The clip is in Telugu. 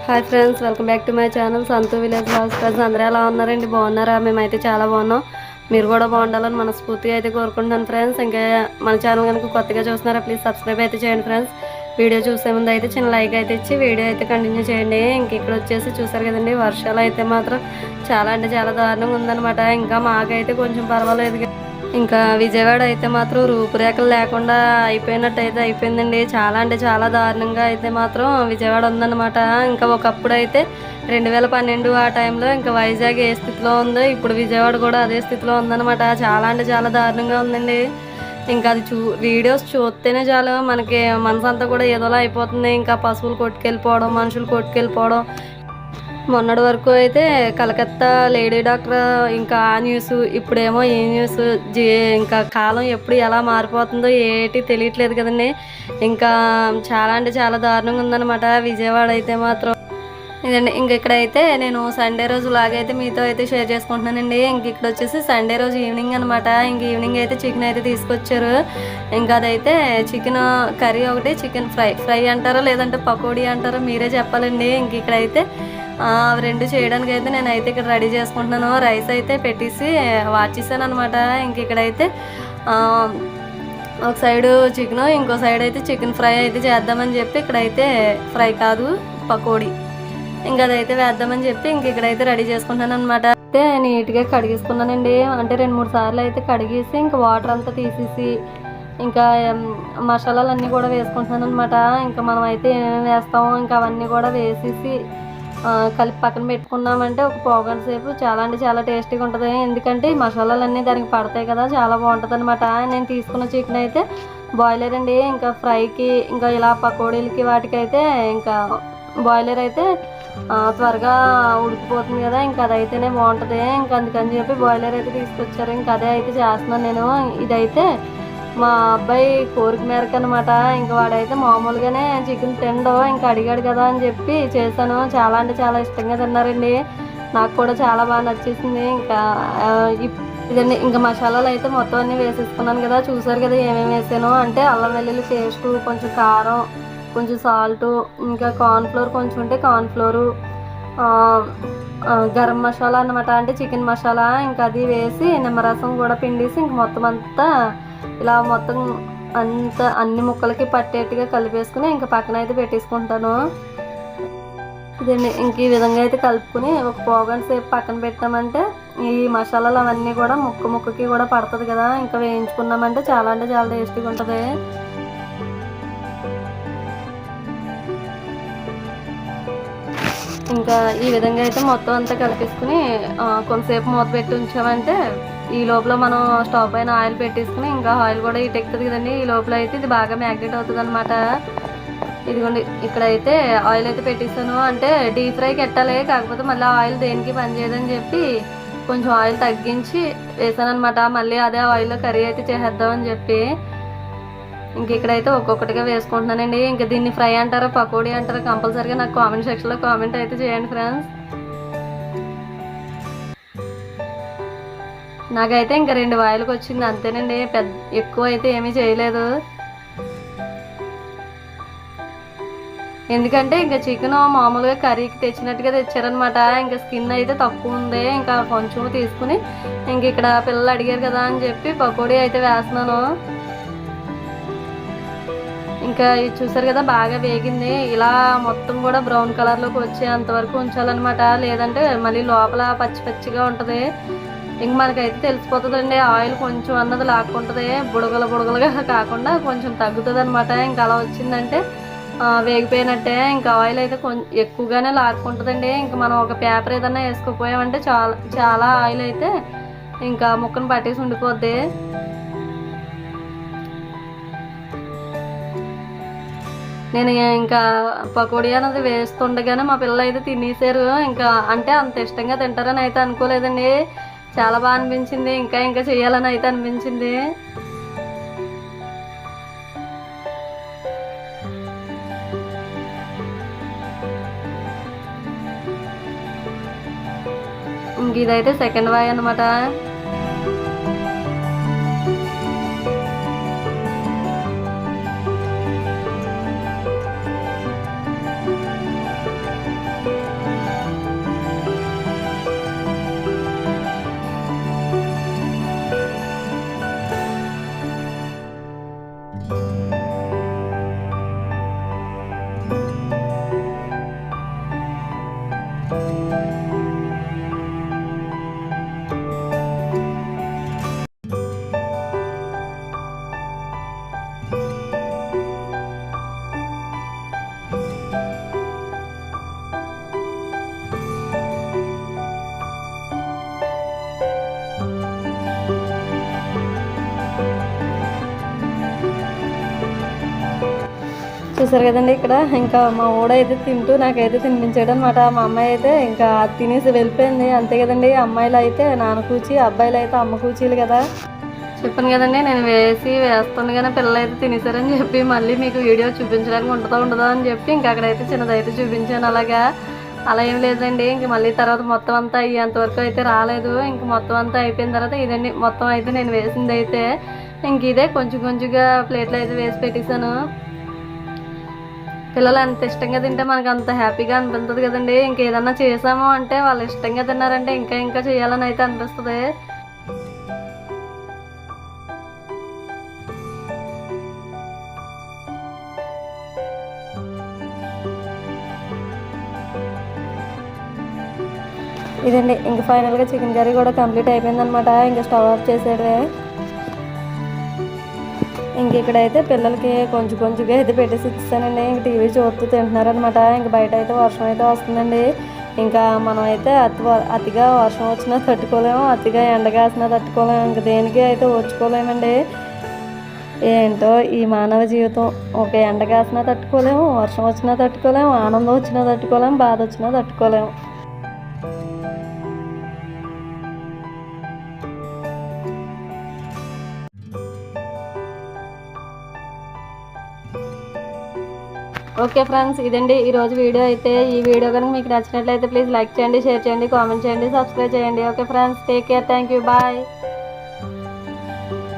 Hi friends, welcome back to my channel Santhu village vlogs. Friends అందరూ ఎలా ఉన్నారండి? బాగున్నారా? మేమైతే చాలా బాగున్నాం. మీరు కూడా బాగుండాలని మనస్ఫూర్తిగా అయితే కోరుకుంటున్నాను ఫ్రెండ్స్. ఇంకా మన ఛానల్ కనుక కొత్తగా చూస్తున్నారా ప్లీజ్ సబ్స్క్రైబ్ అయితే చేయండి ఫ్రెండ్స్. వీడియో చూసే ముందు అయితే చిన్న లైక్ అయితే ఇచ్చి వీడియో అయితే కంటిన్యూ చేయండి. ఇంక ఇక్కడ వచ్చేసి చూసారు కదండి, వర్షాలు అయితే మాత్రం చాలా అంటే చాలా దారుణంగా ఉందన్నమాట. ఇంకా మాకైతే కొంచెం పర్వాలేదు. ఇంకా విజయవాడ అయితే మాత్రం రూపురేఖలు లేకుండా అయిపోయినట్టు అయితే అయిపోయిందండి. చాలా అంటే చాలా దారుణంగా అయితే మాత్రం విజయవాడ ఉందన్నమాట. ఇంకా ఒకప్పుడు అయితే 2012 ఆ టైంలో ఇంకా వైజాగ్ ఏ స్థితిలో ఉందో ఇప్పుడు విజయవాడ కూడా అదే స్థితిలో ఉందన్నమాట. చాలా అంటే చాలా దారుణంగా ఉందండి. ఇంకా అది వీడియోస్ చూస్తేనే చాలు మనకి మనసంతా కూడా ఏదోలా అయిపోతుంది. ఇంకా పశువులు కొట్టుకెళ్ళిపోవడం, మనుషులు కొట్టుకెళ్ళిపోవడం. మొన్నటి వరకు అయితే కలకత్తా లేడీ డాక్టర్, ఇంకా ఆ న్యూస్, ఇప్పుడేమో ఈ న్యూస్. ఇంకా కాలం ఎప్పుడు ఎలా మారిపోతుందో ఏటి తెలియట్లేదు కదండి. ఇంకా చాలా అంటే చాలా దారుణంగా ఉందన్నమాట విజయవాడ అయితే మాత్రం. ఇదండి ఇంక ఇక్కడైతే నేను సండే రోజు లాగైతే మీతో అయితే షేర్ చేసుకుంటున్నానండి. ఇంక ఇక్కడ వచ్చేసి సండే రోజు ఈవినింగ్ అనమాట. ఇంక ఈవినింగ్ అయితే చికెన్ అయితే తీసుకొచ్చారు. ఇంకా అదైతే చికెన్ కర్రీ ఒకటి, చికెన్ ఫ్రై అంటారో లేదంటే పకోడీ అంటారో మీరే చెప్పాలండి. ఇంక ఇక్కడైతే అవి రెండు చేయడానికి అయితే నేనైతే ఇక్కడ రెడీ చేసుకుంటున్నాను. రైస్ అయితే పెట్టేసి వాచేసాను అనమాట. ఇంక ఇక్కడైతే ఒక సైడు చికెన్, ఇంకో సైడ్ అయితే చికెన్ ఫ్రై అయితే చేద్దామని చెప్పి ఇక్కడైతే ఫ్రై కాదు పకోడీ ఇంకా అదైతే వేద్దామని చెప్పి ఇంక ఇక్కడైతే రెడీ చేసుకుంటాను అనమాట. అయితే నీట్గా కడిగేసుకున్నానండి. అంటే 2-3 సార్లు అయితే కడిగేసి ఇంకా వాటర్ అంతా తీసేసి ఇంకా మసాలాలన్నీ కూడా వేసుకుంటున్నాను అనమాట. ఇంకా మనం అయితే ఏమేమి వేస్తామో ఇంకా అవన్నీ కూడా వేసేసి కలిపి పక్కన పెట్టుకున్నామంటే ఒక పావుగంట సేపు చాలా అంటే చాలా టేస్టీగా ఉంటుంది. ఎందుకంటే ఈ మసాలాలన్నీ దానికి పడతాయి కదా, చాలా బాగుంటుంది అనమాట. నేను తీసుకున్న చికెన్ అయితే బాయిలర్ అండి. ఇంకా ఫ్రైకి ఇంకా ఇలా పకోడీలకి వాటికైతే ఇంకా బాయిలర్ అయితే త్వరగా ఉడికిపోతుంది కదా, ఇంకా అదైతేనే బాగుంటుంది. ఇంకా అందుకని చెప్పి బాయిలర్ అయితే తీసుకొచ్చారు. ఇంకా అదే అయితే చేస్తున్నాను నేను. ఇదైతే మా అబ్బాయి కోరిక మేరకు అనమాట. ఇంకా వాడైతే మామూలుగానే చికెన్ తిండో, ఇంకా అడిగాడు కదా అని చెప్పి చేశాను. చాలా అంటే చాలా ఇష్టంగా తిన్నారండి. నాకు కూడా చాలా బాగా నచ్చేసింది. ఇంకా ఇదండి ఇంకా మసాలాలు అయితే మొత్తం అన్నీ వేసేసుకున్నాను కదా. చూసారు కదా ఏమేమి వేసాను అంటే అల్లం వెల్లుల్లి పేస్టు, కొంచెం కారం, కొంచెం సాల్టు, ఇంకా కార్న్ఫ్లోర్ కొంచెం ఉంటే కార్న్ఫ్లోరు, గరం మసాలా అన్నమాట అంటే చికెన్ మసాలా. ఇంకా అది వేసి నిమ్మరసం కూడా పిండేసి ఇంక మొత్తం అంతా ఇలా మొత్తం అంతా అన్ని ముక్కలకి పట్టేట్టుగా కలిపేసుకుని ఇంకా పక్కన అయితే పెట్టేసుకుంటాను. ఇదండి ఇంక ఈ విధంగా అయితే కలుపుకుని ఒక పావుగంట సేపు పక్కన పెట్టామంటే ఈ మసాలాలు అవన్నీ కూడా ముక్కకి కూడా పడుతుంది కదా. ఇంకా వేయించుకున్నామంటే చాలా అంటే చాలా టేస్టీగా ఉంటుంది. ఇంకా ఈ విధంగా అయితే మొత్తం అంతా కలిపేసుకుని కొంతసేపు మూత పెట్టి ఉంచామంటే ఈ లోపల మనం స్టవ్ పైన ఆయిల్ పెట్టేసుకుని ఇంకా ఆయిల్ కూడా ఇటు ఎక్కుతుంది కదండి. ఈ లోపల అయితే ఇది బాగా మ్యాగ్నెట్ అవుతుంది అనమాట. ఇదిగోండి ఇక్కడైతే ఆయిల్ అయితే పెట్టేసాను. అంటే డీప్ ఫ్రైకి పెట్టాలి, కాకపోతే మళ్ళీ ఆయిల్ దేనికి పనిచేయదని చెప్పి కొంచెం ఆయిల్ తగ్గించి వేసాను అనమాట. మళ్ళీ అదే ఆయిల్లో కర్రీ అయితే చేసేద్దామని చెప్పి ఇంక ఇక్కడైతే ఒక్కొక్కటిగా వేసుకుంటున్నానండి. ఇంకా దీన్ని ఫ్రై అంటారా పకోడీ అంటారా కంపల్సరీగా నాకు కామెంట్ సెక్షన్లో కామెంట్ అయితే చేయండి ఫ్రెండ్స్. నాకైతే ఇంకా 2 వాయిలకు వచ్చింది అంతేనండి, ఎక్కువ అయితే ఏమీ చేయలేదు. ఎందుకంటే ఇంకా చికెన్ మామూలుగా కర్రీకి తెచ్చినట్టుగా తెచ్చారనమాట. ఇంకా స్కిన్ అయితే తక్కువ ఉంది. ఇంకా కొంచెం తీసుకుని ఇంక ఇక్కడ పిల్లలు అడిగారు కదా అని చెప్పి పకోడీ అయితే వేస్తున్నాను. ఇంకా ఇది చూసారు కదా బాగా వేగింది. ఇలా మొత్తం కూడా బ్రౌన్ కలర్లోకి వచ్చేంత వరకు ఉంచాలన్నమాట. లేదంటే మళ్ళీ లోపల పచ్చి పచ్చిగా ఉంటుంది. ఇంక మనకైతే తెలిసిపోతుందండి ఆయిల్ కొంచెం అన్నది లాక్కుంటుంది. బుడగలుగా కాకుండా కొంచెం తగ్గుతుంది అనమాట. ఇంకా అలా వచ్చిందంటే వేగిపోయినట్టే. ఇంకా ఆయిల్ అయితే కొంచెం ఎక్కువగానే లాక్కుంటుందండి. ఇంకా మనం ఒక పేపర్ ఏదన్నా వేసుకోపోయామంటే చాలా చాలా ఆయిల్ అయితే ఇంకా ముక్కను పట్టేసి ఉండిపోద్ది. నేను ఇంకా పకోడీ అన్నది వేస్తుండగానే మా పిల్లలు అయితే తినేసారు. ఇంకా అంటే అంత ఇష్టంగా తింటారని అయితే అనుకోలేదండి. చాలా బాగా అనిపించింది. ఇంకా చేయాలని అయితే అనిపించింది. ఇంక ఇదైతే సెకండ్ వాయి అనమాట. చూసారు కదండి ఇక్కడ ఇంకా మా ఊడైతే తింటూ నాకైతే తినిపించాడు అనమాట. మా అమ్మాయి అయితే ఇంకా తినేసి వెళ్ళిపోయింది. అంతే కదండి, అమ్మాయిలు అయితే నాన్న కూచి, అబ్బాయిలు అయితే అమ్మ కూచీలు కదా. చెప్పాను కదండి, నేను వేస్తుండగానే పిల్లలు అయితే తినేసారని చెప్పి మళ్ళీ మీకు వీడియో చూపించడానికి ఉండదా అని చెప్పి ఇంకా అక్కడైతే చిన్నదైతే చూపించాను. అలా ఏం లేదండి. ఇంక మళ్ళీ తర్వాత మొత్తం అంతా అయ్యేంతవరకు అయితే రాలేదు. ఇంక మొత్తం అంతా అయిపోయిన తర్వాత ఇదండి మొత్తం అయితే నేను వేసింది అయితే. ఇంక ఇదే కొంచెం కొంచెంగా ప్లేట్లో అయితే వేసి పెట్టేశాను. పిల్లలు అంత ఇష్టంగా తింటే మనకు అంత హ్యాపీగా అనిపిస్తుంది కదండి. ఇంకేదన్నా చేసాము అంటే వాళ్ళు ఇష్టంగా తిన్నారంటే ఇంకా చేయాలని అయితే అనిపిస్తుంది. ఇదండి ఇంక ఫైనల్గా చికెన్ కర్రీ కూడా కంప్లీట్ అయిపోయిందనమాట. ఇంకా స్టవ్ ఆఫ్ చేసాడే. ఇంక ఇక్కడైతే పిల్లలకి కొంచెంగా అయితే పెట్టేసి ఇచ్చానండి. ఇంక టీవీ చూస్తూ తింటున్నారనమాట. ఇంక బయట అయితే వర్షం అయితే వస్తుందండి. ఇంకా మనం అయితే అతిగా వర్షం వచ్చినా తట్టుకోలేము, అతిగా ఎండ కాసినా తట్టుకోలేము. ఇంక దేనికి అయితే వచ్చుకోలేమండి. ఏంటో ఈ మానవ జీవితం, ఒక ఎండ కాసినా తట్టుకోలేము, వర్షం వచ్చినా తట్టుకోలేము, ఆనందం వచ్చినా తట్టుకోలేము, బాధ వచ్చినా తట్టుకోలేము. ఓకే ఫ్రెండ్స్, ఇదండి ఈరోజు వీడియో అయితే. ఈ వీడియో కనుక మీకు నచ్చినట్లయితే ప్లీజ్ లైక్ చేయండి, షేర్ చేయండి, కామెంట్ చేయండి, సబ్స్క్రైబ్ చేయండి. Okay friends, take care, thank you, bye.